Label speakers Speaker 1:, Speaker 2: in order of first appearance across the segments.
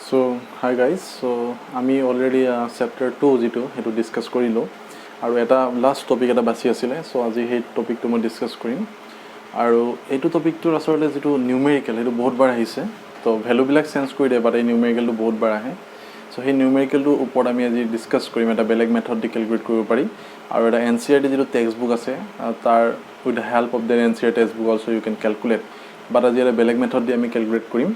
Speaker 1: So hi guys, so আমি already chapter 2 যিটো সেইটো ডিছকাছ কৰিলোঁ আৰু এটা লাষ্ট টপিক এটা বাছি আছিলে। চ' আজি সেই টপিকটো মই ডিছকাছ কৰিম আৰু এইটো টপিকটোৰ আচলতে যিটো নিউমেৰিকেল সেইটো বহুতবাৰ আহিছে। তো ভেলুবিলাক চেঞ্জ কৰি দিয়ে, বাট এই নিউমেৰিকেলটো বহুতবাৰ আহে। চ' সেই নিউমেৰিকেলটোৰ ওপৰত আমি আজি ডিছকাছ কৰিম। এটা বেলেগ মেথড দি কেলকুলেট কৰিব পাৰি আৰু এটা NCERT যিটো টেক্সট বুক আছে তাৰ with the help of the NCERT textbook also' you can calculate, but আজি এটা বেলেগ মেথড দি আমি কেলকুলেট কৰিম।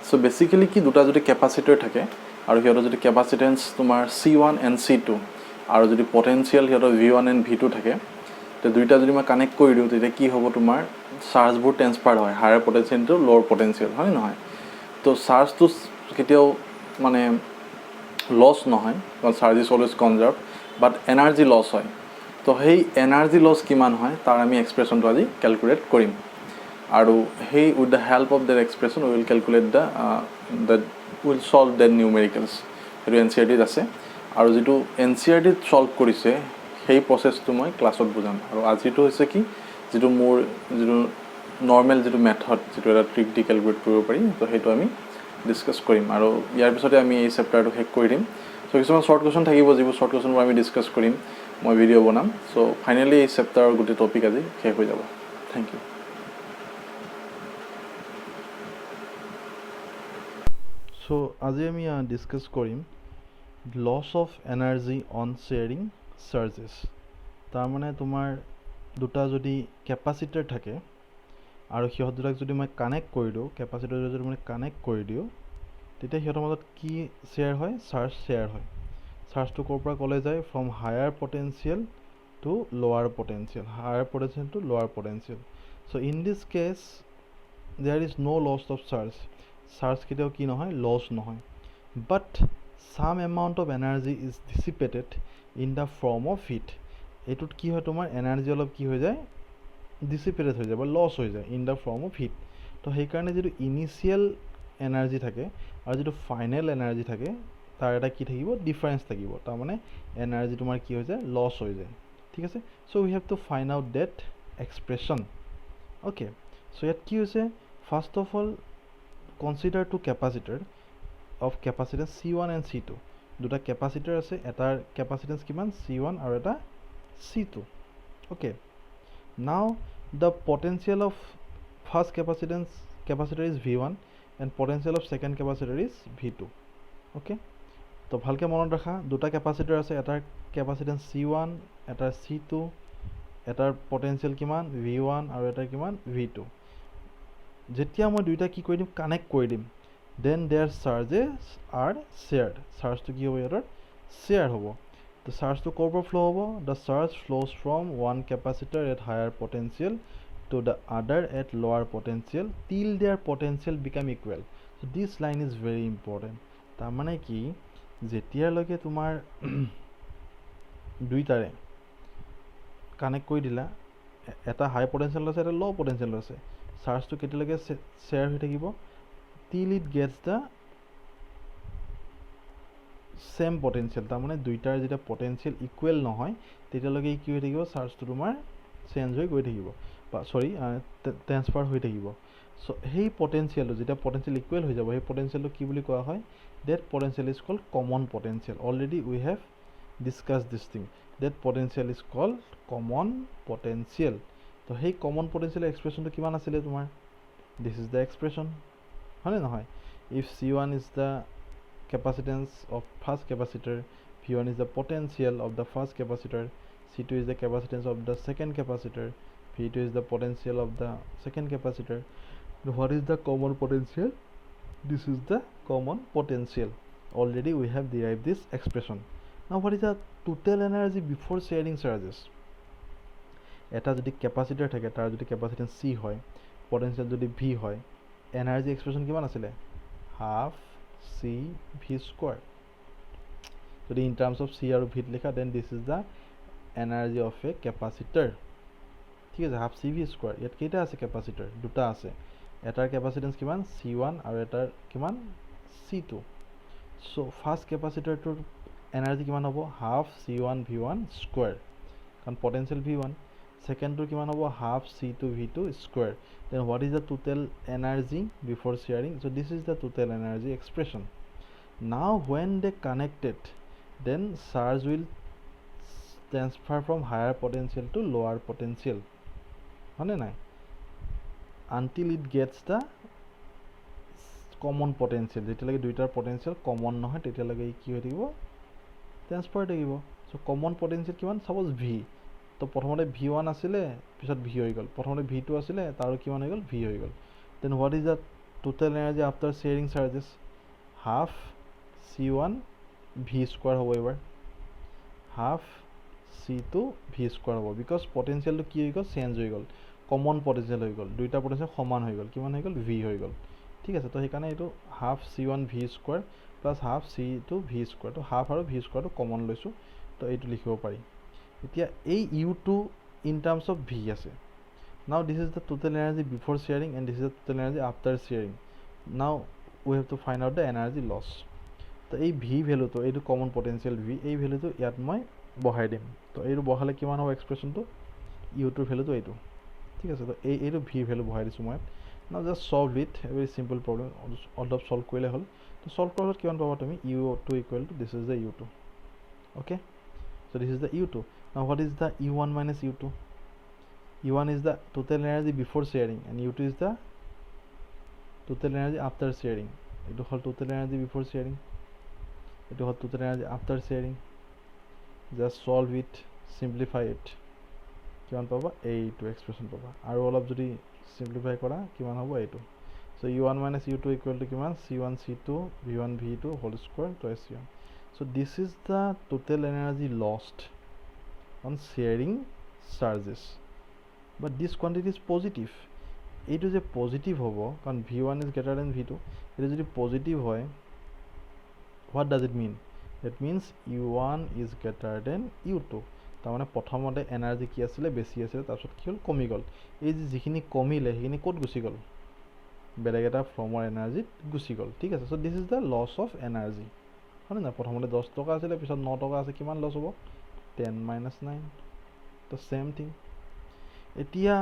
Speaker 1: চ' বেচিকেলি কি, দুটা যদি কেপাচিটৰ থাকে আৰু সিহঁতৰ যদি কেপাচিটেন্স তোমাৰ C1 and C2 আৰু যদি পটেঞ্চিয়েল সিহঁতৰ V1 and V2 থাকে, তো দুইটা যদি মই কানেক্ট কৰি দিওঁ তেতিয়া কি হ'ব, তোমাৰ চাৰ্জবোৰ ট্ৰেন্সফাৰ হয় higher potential to lower potential, হয় নহয়? তো চাৰ্জটো কেতিয়াও মানে লছ নহয়, কাৰণ charge is always conserve, but energy loss হয়। তো সেই এনাৰ্জি লছ কিমান হয় তাৰ আমি এক্সপ্ৰেশ্যনটো আজি কেলকুলেট কৰিম আৰু সেই with the help of the expression will calculate the will solve the numericals. সেইটো NCERTত আছে আৰু যিটো NCERTত চল্ভ কৰিছে সেই প্ৰচেছটো মই ক্লাছত বুজাম। আৰু আজিটো হৈছে কি, যিটো মোৰ যিটো নৰ্মেল যিটো মেথড, যিটো এটা ট্ৰিক দি কেলকুলেট কৰিব পাৰি, তো সেইটো আমি ডিছকাছ কৰিম আৰু ইয়াৰ পিছতে আমি এই চেপ্টাৰটো শেষ কৰি দিম। চ' কিছুমান শ্বৰ্ট কুৱেশ্যন থাকিব, যিবোৰ শ্বৰ্ট কুৱেশ্যনবোৰ আমি ডিছকাছ কৰিম, মই ভিডিঅ' বনাম। চ' ফাইনেলি এই চেপ্টাৰৰ গোটেই টপিক আজি শেষ হৈ যাব। Thank U. চ' আজি আমি ডিছকাছ কৰিম loss of energy on sharing charges. তাৰমানে তোমাৰ দুটা যদি কেপাচিটাৰ থাকে আৰু সিহঁত দুটাক যদি মই কানেক্ট কৰি দিওঁ, কেপাচিটাৰ যদি মই কানেক্ট কৰি দিওঁ, তেতিয়া সিহঁতৰ মাজত কি শ্বেয়াৰ হয়? চাৰ্জ শ্বেয়াৰ হয়। চাৰ্জটো ক'ৰ পৰা ক'লৈ যায়? From higher potential to lower potential, higher potential to lower potential. So' in this case there is no' loss of charge. Charge কেতিয়াও কি নহয়? লছ নহয়। But some amount of energy is dissipated in the form of heat. এইটোত কি হয়, তোমাৰ energy অলপ কি হৈ যায়? ডিচিপেটেড হৈ যায় বা লছ হৈ যায় in the form of hit. তো সেইকাৰণে যিটো ইনিচিয়েল এনাৰ্জি থাকে আৰু যিটো ফাইনেল এনাৰ্জি থাকে তাৰ এটা কি থাকিব? ডিফাৰেঞ্চ থাকিব। তাৰমানে এনাৰ্জি তোমাৰ কি হৈ যায়? লছ হৈ যায়। ঠিক আছে? So' we have to find out that expression. Okay, so' ইয়াত কি হৈছে? First of all consider two capacitor of capacitance C1 and C2. দুটা কেপাচিটাৰ আছে, এটাৰ কেপাচিটেন্স কিমান? C1 আৰু এটা C2. অ'কে, নাও the potential of first capacitor is V1 and potential of second capacitor is V2. Okay, তো ভালকৈ মনত ৰাখা, দুটা কেপাচিটাৰ আছে, এটাৰ কেপাচিটেন্স C1, এটাৰ C2, এটাৰ পটেঞ্চিয়েল কিমান? V1 আৰু এটাৰ কিমান? V2. যেতিয়া মই দুইটা কি কৰি দিম? কানেক্ট কৰি দিম, then their charges are shared. চাৰ্জটো কি হ'ব? ইহঁতৰ শ্বেয়াৰ হ'ব। তো চাৰ্জটো ক'ৰ পৰা ফ্ল' হ'ব? The charge flows from one capacitor at higher potential to the other at lower potential till their potential become equal. So this line is very important. তাৰমানে কি, যেতিয়ালৈকে তোমাৰ দুইটাৰে কানেক্ট কৰি দিলা, এটা হাই পটেঞ্চিয়েল আছে, এটা ল' পটেঞ্চিয়েল আছে, চাৰ্জটো কেতিয়ালৈকে শ্বেয়াৰ হৈ থাকিব? till it gets the same potential. তাৰমানে দুইটাৰ যেতিয়া পটেঞ্চিয়েল ইকুৱেল নহয় তেতিয়ালৈকে কি হৈ থাকিব? চাৰ্জটো তোমাৰ চেঞ্জ হৈ গৈ থাকিব, বা ট্ৰেন্সফাৰ হৈ থাকিব। চ' সেই পটেঞ্চিয়েলটো যেতিয়া পটেঞ্চিয়েল ইকুৱেল হৈ যাব, সেই পটেঞ্চিয়েলটো কি বুলি কোৱা হয়? That potential is called common potential. Already we have discuss this thing. That potential is called common potential. তো সেই কমন পটেঞ্চিয়েলৰ এক্সপ্ৰেশ্যনটো কিমান আছিলে তোমাৰ? দিছ ইজ দ্য এক্সপ্ৰেশ্যন, হয়নে নহয়? If C1 is the capacitance of first capacitor, V1 is the potential of the first capacitor, C2 is the capacitance of the second capacitor, V2 is the potential of the second capacitor. What is the common potential? This is the common potential. Already we have derived this expression. Now what is the total energy before sharing charges? এটা যদি capacitor থাকে, তাৰ যদি কেপাচিটেন্স C হয়, potential যদি V হয়, energy expression কিমান আছিলে? Half CV²। যদি ইন টাৰ্মছ অফ C আৰু ভিত লিখা, then this is the energy of a capacitor. ঠিক আছে, হাফ CV²। ইয়াত কেইটা আছে কেপাচিটাৰ? দুটা আছে। এটাৰ কেপাচিটেন্স কিমান? C1 আৰু এটাৰ কিমান? C2। চ' ফাৰ্ষ্ট কেপাচিটাৰটোৰ এনাৰ্জি কিমান হ'ব? হাফ C1V1², কাৰণ পটেঞ্চিয়েল V1। ছেকেণ্ডটোৰ কিমান হ'ব? Half C2V2²। Then what is the total energy before sharing? So' this is the total energy expression. Now when they connected, then charge will transfer from higher potential to lower potential, হয়নে নাই, until it gets the common potential. যেতিয়ালৈকে দুইটাৰ potential common নহয় তেতিয়ালৈকে কি হৈ থাকিব, transfer থাকিব. চ' কমন পটেঞ্চিয়েল কিমান, ছাপ'জ ভি, তো প্ৰথমতে V1 আছিলে, পিছত V হৈ গ'ল, প্ৰথমতে V2 আছিলে, তাৰো কিমান হৈ গ'ল, V হৈ গ'ল. Then what is the total energy after sharing charges, half C1 V square হ'ব এইবাৰ, হাফ C2 V স্কোৱাৰ হ'ব, বিকজ পটেঞ্চিয়েলটো কি হৈ গ'ল, চেঞ্জ হৈ গ'ল, কমন পটেঞ্চিয়েল হৈ গ'ল, দুইটা পটেঞ্চিয়েল সমান হৈ গ'ল, কিমান হৈ গ'ল, V হৈ গ'ল. ঠিক আছে, তো সেইকাৰণে এইটো half C1 V square plus half C2 V square, তো হাফ আৰু V স্কোৱাৰটো কমন লৈছোঁ, তো এইটো লিখিব পাৰি. এতিয়া এই U2 in terms of V আছে. Now this is the total energy before sharing and this is the total energy after sharing. Now we have to find out the energy loss. তো এই V ভেলুটো, এইটো common potential V, এই ভেলুটো ইয়াত মই বহাই দিম. তো এইটো বহালে কিমান হ'ব এক্সপ্ৰেশ্যনটো, U2ৰ ভেলুটো এইটো. ঠিক আছে, তো এইটো V ভেলু বহাই দিছোঁ মই. নাও just solve it, very simple problem, অলপ সলভ কৰিলে হ'ল. তো সলভ কৰাৰ কিমান পাবা তুমি, U2 equal to this is the U2. Okay, so this is the U2. Now what is the U1 minus U2? U1 is the total energy before sharing and U2 is the total energy after sharing. It will total energy before sharing, it will total energy after sharing. Just solve it, simplify it. কিমান পাবা, এইটো expression পাবা, আৰু অলপ যদি simplify কৰা কিমান হ'ব এইটো. So U1 minus U2 equal to কিমান, C1 C2 V1 V2 whole square twice C1. So this is the total energy lost on sharing charges, but this quantity is positive. এইটো যে পজিটিভ হ'ব, কাৰণ V1 is greater than V2, এইটো যদি positive হয়, what does it mean? It means U1 is greater than U2. তাৰমানে প্ৰথমতে energy কি আছিলে, বেছি আছিলে, তাৰপিছত কি হ'ল, কমি গ'ল. এই যিখিনি কমিলে সেইখিনি ক'ত গুচি গ'ল, বেলেগ এটা ফৰ্মৰ এনাৰ্জিত গুচি গ'ল. ঠিক আছে, so' this is the loss of energy, হয়নে নাই. প্ৰথমতে 10 টকা আছিলে, পিছত 9 টকা আছে, কিমান লছ হ'ব, 10 minus 9. তো ছেম থিং. এতিয়া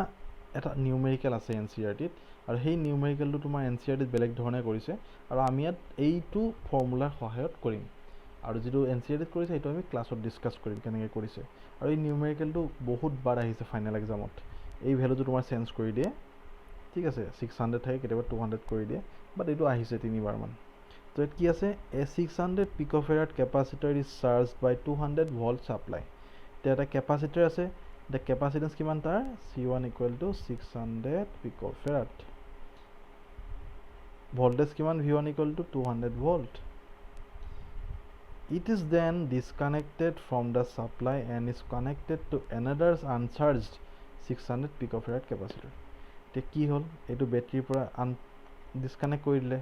Speaker 1: এটা নিউমেৰিকেল আছে NCERT-ত, আৰু সেই নিউমেৰিকেলটো তোমাৰ NCERT-ত বেলেগ ধৰণে কৰিছে, আৰু আমি ইয়াত এইটো ফৰ্মুলাৰ সহায়ত কৰিম, আৰু যিটো NCERT-ত কৰিছে সেইটো আমি ক্লাছত ডিছকাছ কৰিম কেনেকৈ কৰিছে. আৰু এই নিউমেৰিকেলটো বহুত বাৰ আহিছে ফাইনেল এক্সামত, এই ভেলুটো তোমাৰ চেঞ্জ কৰি দিয়ে. ঠিক আছে, 600 থাকে, কেতিয়াবা 200 কৰি দিয়ে, বাট এইটো আহিছে 3বাৰমান. তো ইয়াত কি আছে, a 600 picofarad capacitor is charged by 200 volt supply. এতিয়া এটা কেপাচিটাৰ আছে, দ্য কেপাচিটেন্স কিমান তাৰ, C1 ইকুৱেল টু 600 পিক'ফেৰাড, ভল্টেজ কিমান, V1 equal to 200 volt. It is then disconnected from the supply and is connected to another uncharged 600 picofarad capacitor. এতিয়া কি হ'ল, এইটো বেটাৰীৰ পৰা ডিছকানেক্ট কৰি দিলে,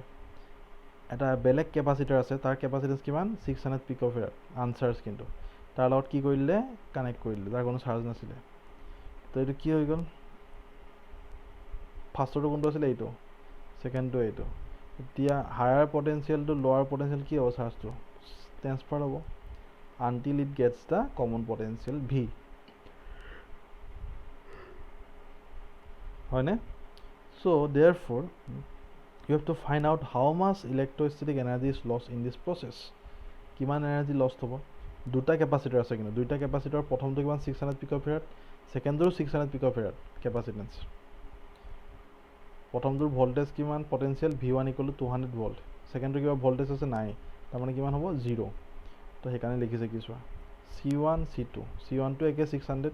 Speaker 1: এটা বেলেগ কেপাচিটাৰ আছে, তাৰ কেপাচিটেন্স কিমান, 600 পিক'ফেৰাড, আনচাৰ্জ, কিন্তু তাৰ লগত কি কৰি দিলে, কানেক্ট কৰি দিলে, তাৰ কোনো চাৰ্জ নাছিলে. তো এইটো কি হৈ গ'ল, ফাৰ্ষ্টৰটো কোনটো আছিলে, এইটো, ছেকেণ্ডটো এইটো. এতিয়া হায়াৰ পটেঞ্চিয়েলটো লোৱাৰ পটেঞ্চিয়েল কি হ'ব, চাৰ্জটো ট্ৰেন্সফাৰ হ'ব until it gets the common potential V, হয়নে. চ' দেয়াৰফৰ you have to find out how much electrostatic energy is lost in this process. কিমান এনাৰ্জি লষ্ট হ'ব, দুটা কেপাচিটাৰ আছে, কিন্তু দুইটা কেপাচিটাৰ প্ৰথমটো কিমান, 600 পিক'ফেৰাড, ছেকেণ্ডটোৰ 600 পিক'ফেৰাড কেপাচিটেন্স. প্ৰথমটোৰ ভল্টেজ কিমান, potential V1 equal to 200 volt, ছেকেণ্ডটোৰ কিবা ভল্টেজ আছে নাই, তাৰমানে কিমান হ'ব, 0. তো সেইকাৰণে লিখিছে কি চোৱা, C1 C2, C1টো একে 600,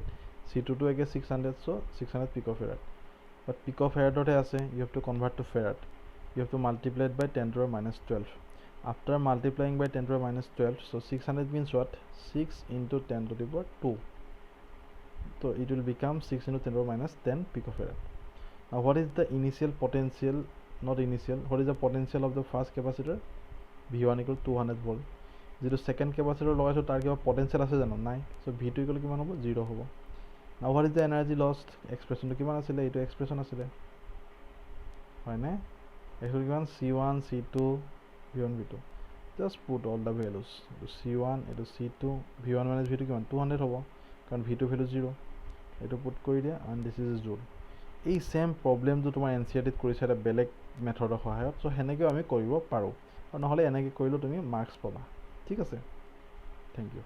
Speaker 1: C2টো একে 600, চ' 600 পিক'ফেৰাড, বাট পিক'ফেৰাডতহে আছে, you have to convert to farad. You have to multiply it by 10 to the minus 12. After multiplying by 10 to the minus 12, so 600 means what, 6 into 10 to the power 2. So it will become 6 into 10 to the minus 10 picofarad. Now what is the initial potential, not initial, what is the potential of the first capacitor, V1 equal 200 volt. যেটো second capacitor লগাইছো তাৰ কিবা potential আছে জানো, নাই. So V2 equal কিমান হ'ব, 0 হ'ব. Now what is the energy lost, expression কিমান আছিলে, এইটো expression আছিলে, হয় না. Actually given C1, C2, V1, V2. Just put all the values. C1, it is C2, V1 minus V2 given 200 hobo, because V2 value 0. It put koidia, and this is joule. This same problem to my NCERT korise eta belek method of hayat. So heneke ami koribo paro. আৰু নহ'লে এনেকৈ কৰিলেও তুমি marks পাবা ঠিক আছে thank U